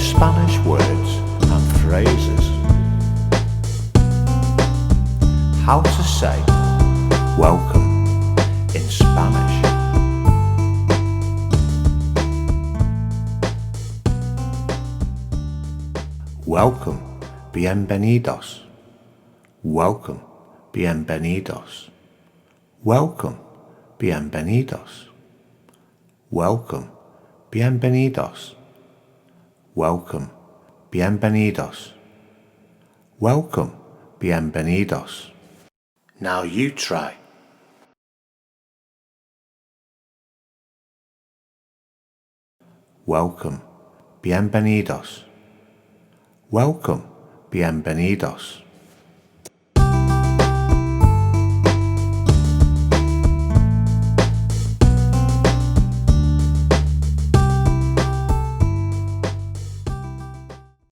Spanish words and phrases. How to say welcome in Spanish. Welcome, bienvenidos. Welcome, bienvenidos. Welcome, bienvenidos. Welcome, bienvenidos. Welcome, bienvenidos. Welcome, bienvenidos. Now you try. Welcome, bienvenidos. Welcome, bienvenidos.